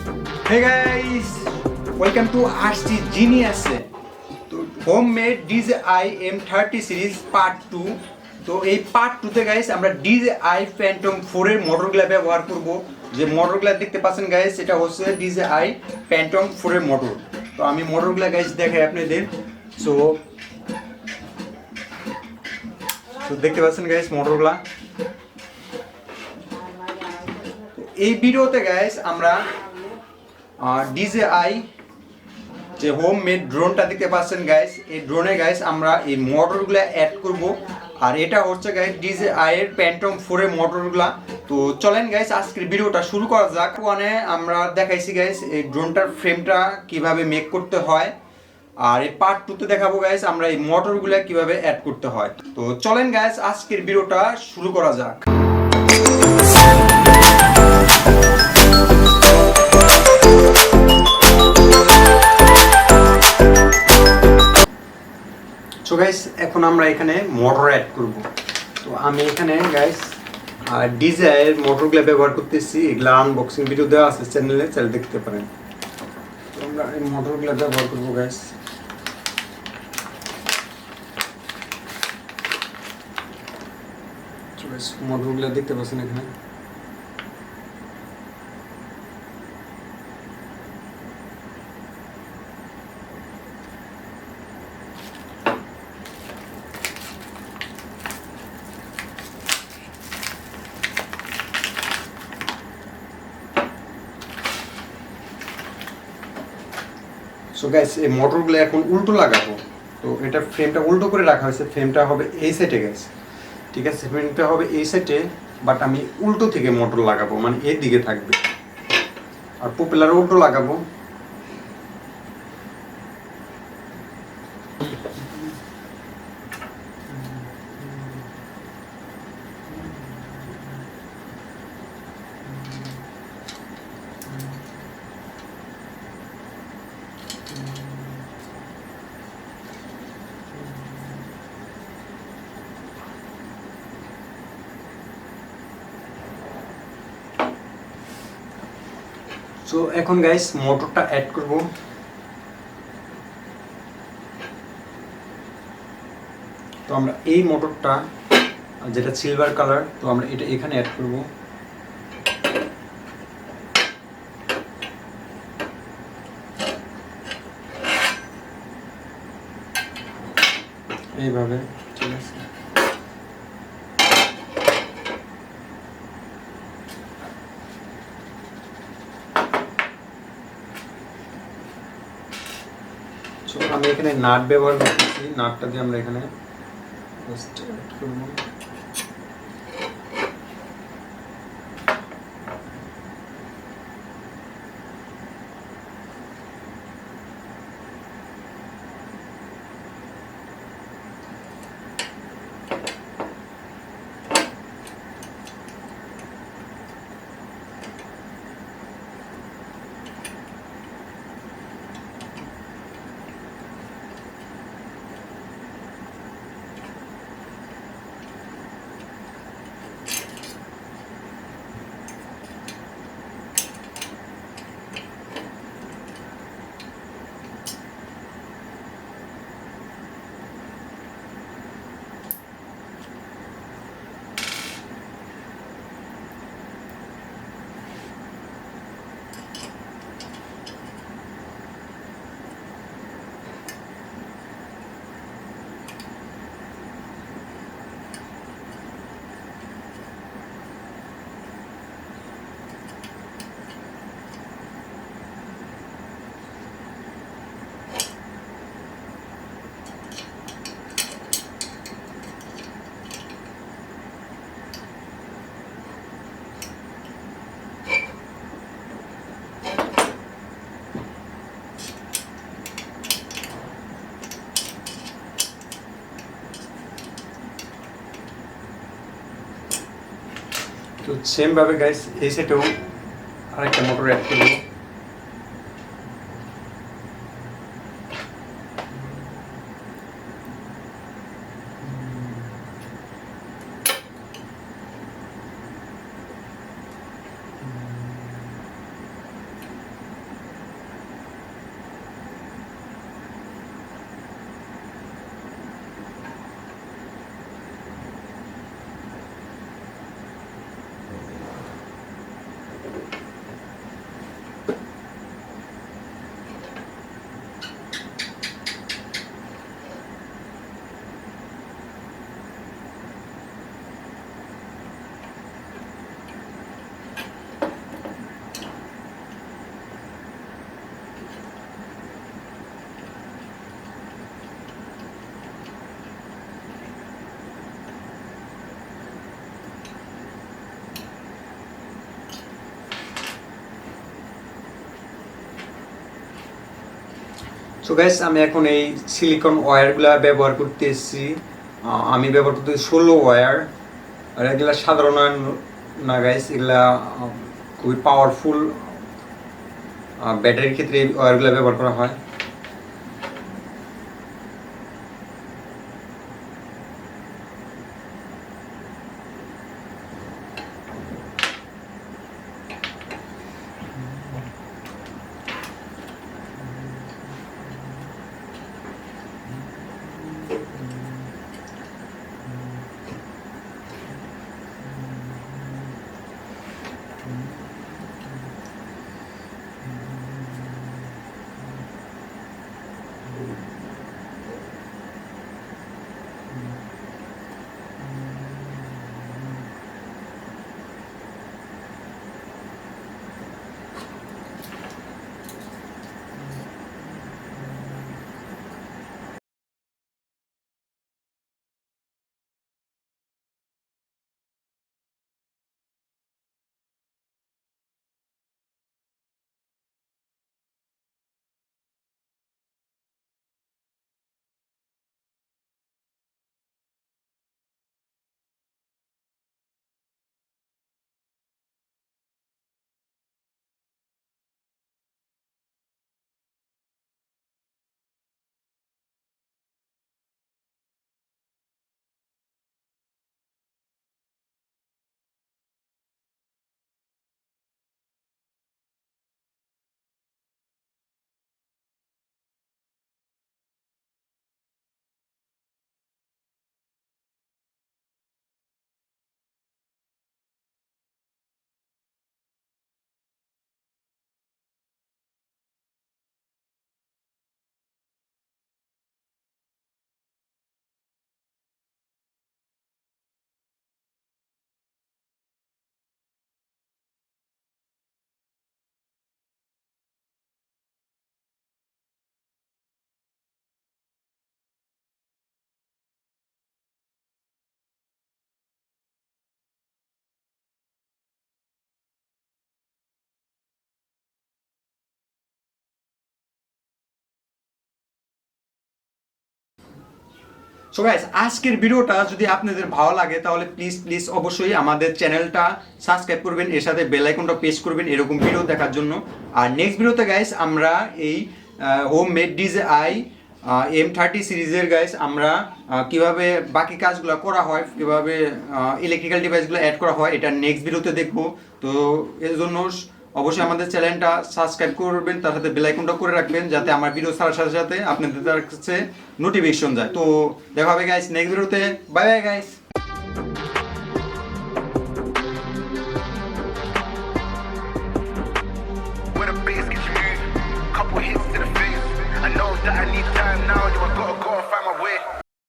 Hey guys, welcome to RcGenius. तो homemade DJI M30 series part 2 তো এই part 2 তে গাইস আমরা DJI Phantom 4 এর মোটরগুলো ব্যবহার করব। যে মোটরগুলো দেখতে পাচ্ছেন গাইস এটা হচ্ছে DJI Phantom 4 এর মোটর। তো আমি মোটরগুলো গাইস দেখাই আপনাদের। সো দেখতে পাচ্ছেন গাইস মোটরগুলো। এই ভিডিওতে গাইস আমরা DJI যে হোম মেড ড্রোনটা দেখতে পাচ্ছেন গাইস, এই ড্রোনে গাইস আমরা এই মোটরগুলো অ্যাড করব। আর এটা হচ্ছে গাইস DJI এর Phantom 4 এর মোটরগুলো। তো চলেন গাইস আজকের ভিডিওটা শুরু করা যাক। ওখানে আমরা দেখাইছি গাইস এই ড্রোনটার ফ্রেমটা কিভাবে মেক করতে হয়, আর এই পার্ট 2 তে দেখাবো গাইস আমরা এই মোটরগুলো কিভাবে অ্যাড করতে হয়। তো চলেন গাইস আজকের ভিডিওটা শুরু করা যাক। সো গাইস এখন আমরা এখানে মোটর অ্যাড করব। তো আমি এখানে গাইস DJI এর মোটরগুলো ব্যবহার করতেছি। এগুলা আনবক্সিং ভিডিও দেওয়া আছে চ্যানেলে, চাইলে দেখতে পারেন। তো আমরা এই মোটরগুলো ব্যবহার করব গাইস। সো গাইস মোটরগুলো দেখতে পাচ্ছেন এখানে। সো গাইস এই মোটরগুলো এখন উল্টো লাগাবো। তো এটা ফ্রেমটা উল্টো করে রাখা হয়েছে, ফ্রেমটা হবে এই সাইডে গাইস, ঠিক আছে? ফ্রেমটা হবে এই সাইডে, বাট আমি উল্টো থেকে মোটর লাগাবো, মানে এই দিকে থাকবে। আর প্রপেলার উল্টো লাগাবো। সো এখন গাইস মোটরটা অ্যাড করব। তো আমরা এই মোটরটা যেটা সিলভার কালার, তো আমরা এটা এখানে অ্যাড করব। এইভাবে, ঠিক আছে? আমি এখানে নাট ব্যবহার করতেছি, নাটটা দিয়ে আমরা এখানে জাস্ট অ্যাড করব। তো সেম ভাবে গাইস এই সেটেও আরেকটা মোটর অ্যাড করব। সো গাইস আমি এখন এই সিলিকন ওয়্যারগুলো ব্যবহার করতেছি। আমি ব্যবহার করতেছি 16 ওয়্যার। আর এগুলা সাধারণ না গাইস, এগুলা খুবই পাওয়ারফুল। ব্যাটারির ক্ষেত্রে এই ওয়্যারগুলো ব্যবহার করা হয়। সো গাইস আজকের ভিডিওটা যদি আপনাদের ভালো লাগে তাহলে প্লিজ অবশ্যই আমাদের চ্যানেলটা সাবস্ক্রাইব করবেন, এর সাথে বেল আইকনটা প্রেস করবেন এরকম ভিডিও দেখার জন্য। আর নেক্সট ভিডিওতে গাইস আমরা এই হোম মেড DJI M30 সিরিজের গাইস আমরা কিভাবে বাকি কাজগুলো করা হয়, কিভাবে ইলেকট্রিক্যাল ডিভাইসগুলো অ্যাড করা হয়, এটা নেক্সট ভিডিওতে দেখবো। তো এর জন্য অবশ্যই আমাদের চ্যানেলটা সাবস্ক্রাইব করবেন, তার সাথে বেল আইকনটা করে রাখবেন যাতে আমার ভিডিও ছাড়ার সাথে সাথে আপনাদের কাছে নোটিফিকেশন যায়। তো দেখা হবে গাইস নেক্সট ভিডিওতে। Bye bye guys. Where the bass gets moved, couple hits to the face. I know that I need